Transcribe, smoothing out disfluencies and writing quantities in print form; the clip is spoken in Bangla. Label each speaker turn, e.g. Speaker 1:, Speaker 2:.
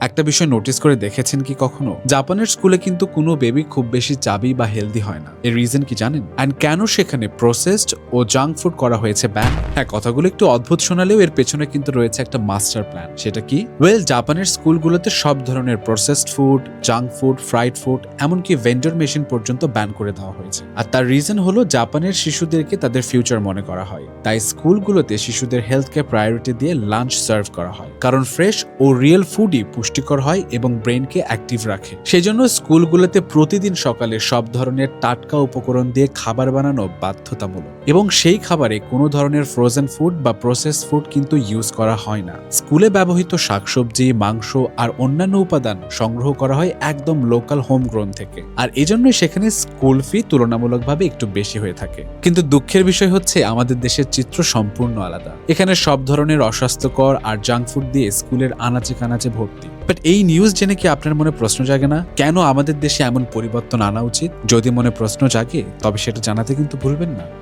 Speaker 1: একটা বিষয় নোটিস করে দেখেছেন কি কখনো, জাপানের স্কুলে কিন্তু কোনো বেবি খুব বেশি চাবি বা হেলদি হয় না। এর রিজন কি জানেন? অ্যান্ড কেন সেখানে প্রসেসড ও জাঙ্ক ফুড করা হয়েছে ব্যান? হ্যাঁ, কথাগুলো একটু অদ্ভুত শোনালেও এর পেছনে কিন্তু রয়েছে একটা মাস্টার প্ল্যান। সেটা কি? ওয়েল, জাপানের স্কুলগুলোতে সব ধরনের processed food, junk food, fried food, এমনকি ভেন্ডর মেশিন পর্যন্ত ব্যান করে দেওয়া হয়েছে। আর তার রিজন হলো জাপানের শিশুদেরকে তাদের ফিউচার মনে করা হয়, তাই স্কুলগুলোতে শিশুদের হেলথকে প্রায়োরিটি দিয়ে লাঞ্চ সার্ভ করা হয়, কারণ ফ্রেশ ও রিয়েল ফুডই পুষ্টিকর হয় এবং ব্রেনকে অ্যাক্টিভ রাখে। সেজন্য স্কুলগুলোতে প্রতিদিন সকালে সব ধরনের টাটকা উপকরণ দিয়ে খাবার বানানো বাধ্যতামূলক, এবং সেই খাবারে কোনো ধরনের ফ্রোজেন ফুড বা প্রসেসড ফুড কিন্তু ইউজ করা হয় না। স্কুলে ব্যবহৃত শাকসবজি, মাংস আর অন্যান্য উপাদান সংগ্রহ করা হয় একদম লোকাল হোম গ্রোন থেকে, আর এজন্যই সেখানে স্কুল ফি তুলনামূলকভাবে একটু বেশি হয়ে থাকে। কিন্তু দুঃখের বিষয় হচ্ছে আমাদের দেশের চিত্র সম্পূর্ণ আলাদা। এখানে সব ধরনের অস্বাস্থ্যকর আর জাঙ্ক ফুড দিয়ে স্কুলের আনাচে কানাচে ভর্তি। বাট এই নিউজ জেনে কি আপনার মনে প্রশ্ন জাগে না, কেন আমাদের দেশে এমন পরিবর্তন আনা উচিত? যদি মনে প্রশ্ন জাগে তবে সেটা জানাতে কিন্তু ভুলবেন না।